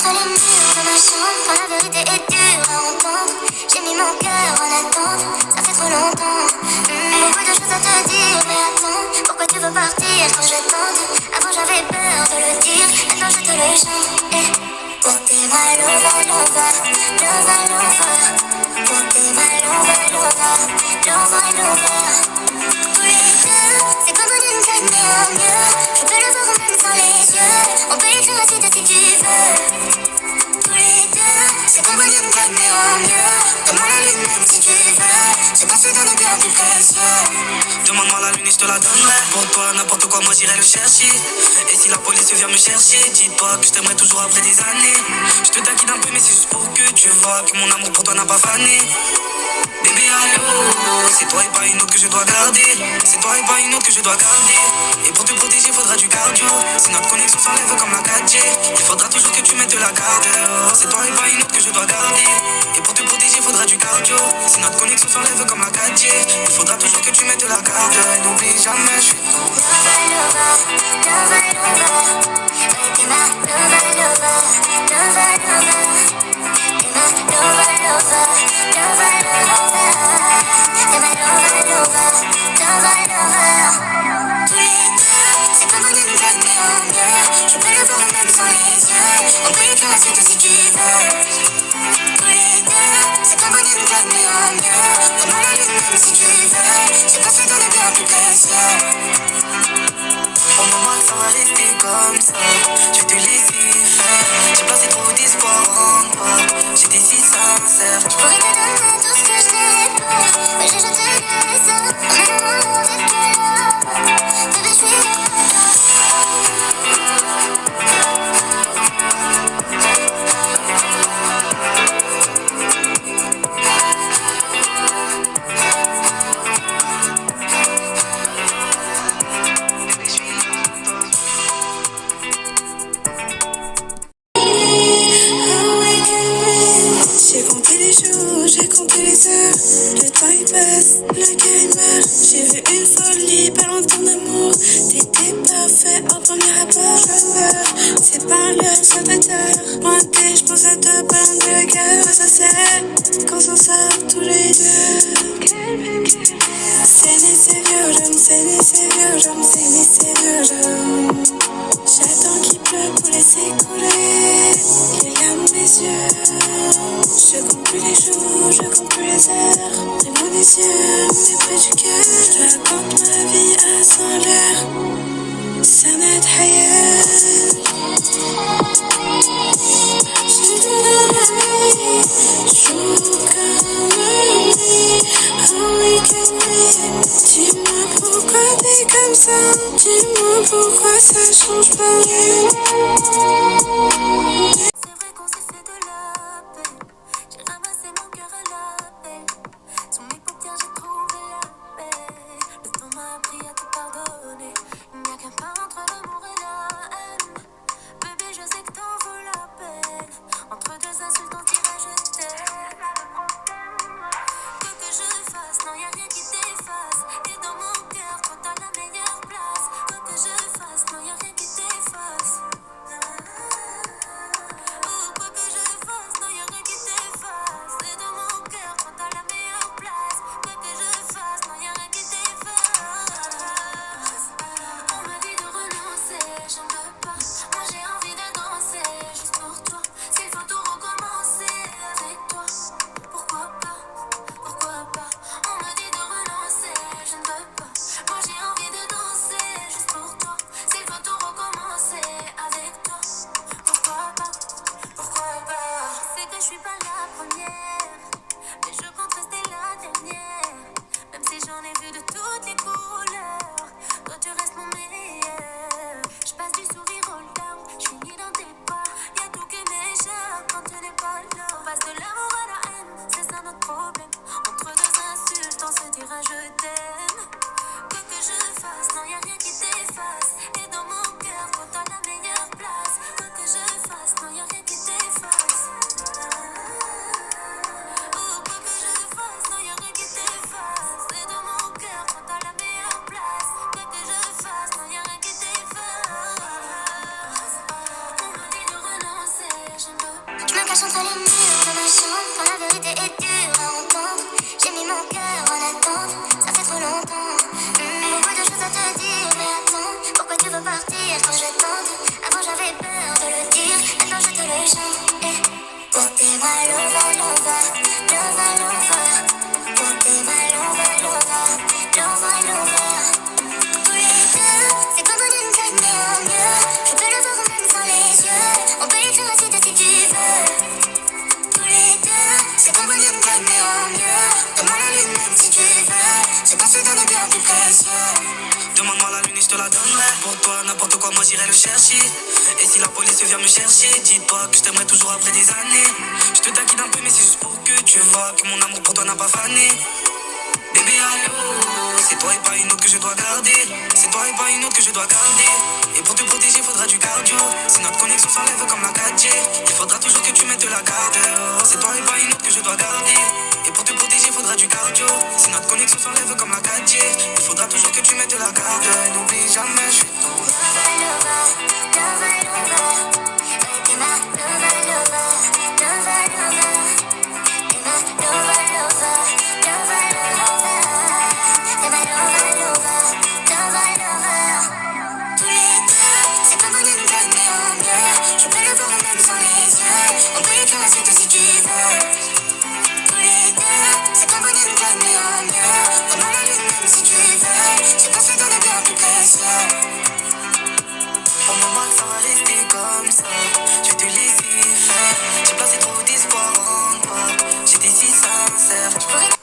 contre les murs de ma chambre, quand la vérité est dure à entendre. J'ai mis mon cœur en attente, ça fait trop longtemps. Beaucoup de choses à te dire, mais attends, pourquoi tu veux partir quand je tente? Avant j'avais peur de le dire, maintenant je te le chante. Pour tes mal over, lover, lover, lover. Pour tes mal over, lover, lover, lover. Tous les deux, c'est comme une scène mais en mieux. Je peux le voir même sans les yeux. On peut écrire la suite si tu veux. Tous les deux, c'est comme une scène mais en mieux. Demande la lune même si tu veux. Je pense que dans le bien plus précieux. Demande-moi la lune et je te la donnerai. Pour toi, n'importe quoi, moi j'irai le chercher. Et si la police vient me chercher, dis pas que je t'aimerai toujours après des années. Je te taquine un peu, mais c'est juste pour que tu vois que mon amour pour toi n'a pas fané. Bébé, allô, c'est toi et pas une autre que je dois garder. C'est toi et pas une autre que je dois garder. Et pour te protéger, faudra du cardio. Si notre connexion s'enlève comme la 4G, il faudra toujours que tu mettes la garde. C'est toi et pas une autre que je dois garder. Et pour te protéger, faudra du cardio. Si notre connexion s'enlève comme la 4G, il faudra toujours que tu mettes la garde. Et n'oublie jamais, je suis ton Lover, lover, lover, lover. Ouais, t'es ma lover, lover, lover, lover. T'es ma lover, lover, lover, lover. T'es ma lover, lover, lover, lover. Tous les deux, c'est comme une blague mais en mieux. Je peux le voir même sans les yeux. On peut écrire la suite si tu veux. Tous les deux, c'est comme une blague mais en mieux. Demande la lune même si tu veux. Je pense que dans le bien plus précieux. Pour moi, ça va rester comme ça. Je vais te laisser faire. J'ai placé trop d'espoir en toi. J'étais si sincère. Je pourrais te donner tout ce que je n'ai pas, mais j'ai jeté les œufs. En amour avec toi, bébé, je suis J'ai compté les jours, j'ai compté les heures. Le temps il passe, le cœur il meurt. J'ai vu une folie, pas longtemps d'amour. T'étais parfait au premier rapport. Je meurs, c'est pas un leurre, ça fait tard. Pointé, je pense à toi, pas loin de le cœur. Ça sert quand on sort tous les deux. C'est violent, c'est violent, c'est violent. J'attends qu'il pleure pour laisser couler les larmes de mes yeux. Je compte plus les jours, je compte plus les heures. Les mots des yeux, mais près du cœur. Je te raconte ma vie à 100 l'heure. سنة حياة. Jour comme nuit, oh we can win. Dis-moi pourquoi t'es comme ça. Dis-moi pourquoi ça change pas. C'est vrai qu'on s'est fait de la peine. J'ai ramassé mon cœur à l'appel. Sous mes paupières j'ai trouvé la paix. Le temps m'a appris à te pardonner. Il n'y a qu'un pas entre l'amour et la haine. Bébé, je sais que t'en vaut la peine. Entre deux insultes on dira je t'aime. Quoi que je fasse, non y'a rien qui t'efface. Et dans mon cœur, toi t'as la meilleure place. Quoi que je fasse, non y'a rien qui t'efface. est dure à entendre. J'ai mis mon cœur en attente, ça fait trop longtemps. Beaucoup de choses à te dire, mais attends, pourquoi tu veux partir quand je tente? Avant j'avais peur de le dire, maintenant je te le chante. Oh t'es ma lover, lover, lover, lover. Oh t'es ma lover, lover, lover, lover. Tous les deux, c'est comme une scène mais en mieux. Je peux le voir même sans les yeux. On peut écrire la suite si tu veux. Tous les deux, c'est comme une scène mais en mieux. Demande la lune même si tu veux. Ce qu'on se donne est bien plus précieux. Demande-moi la lune et je te la donnerai. Pour toi, n'importe quoi, moi j'irai le chercher. Et si la police vient me chercher, dis pas que je t'aimerai toujours après des années. Je te taquine un peu, mais c'est juste pour que tu vois que mon amour pour toi n'a pas fané. Bébé, allô, c'est toi et pas une autre que je dois garder. C'est toi et pas une autre que je dois garder. Et pour te protéger, faudra du cardio. Si notre connexion s'enlève comme la 4G, il faudra toujours que tu mettes la garde. C'est toi et pas une autre que je dois garder. Et pour te protéger, faudra du cardio. Si notre connexion s'enlève comme la 4G, il faudra toujours que tu mettes la garde. N'oublie jamais, je suis ton Lover, lover, lover, lover. Ouais, t'es ma lover, lover, lover, lover. T'es ma lover, lover, lover, lover. T'es ma lover, lover, lover, lover. Tous les deux, c'est pas bon d'une blague mais en mieux. Je peux le voir même sans les yeux. On peut écrire la suite si tu veux. Tous les deux, c'est pas bon d'une blague mais en mieux. Demande la lune même si tu veux. Ce qu'on se donne est bien plus précieux. Pour moi que ça va rester comme ça. Je vais te laisser faire. J'ai placé trop d'espoir en toi. J'étais si sincère.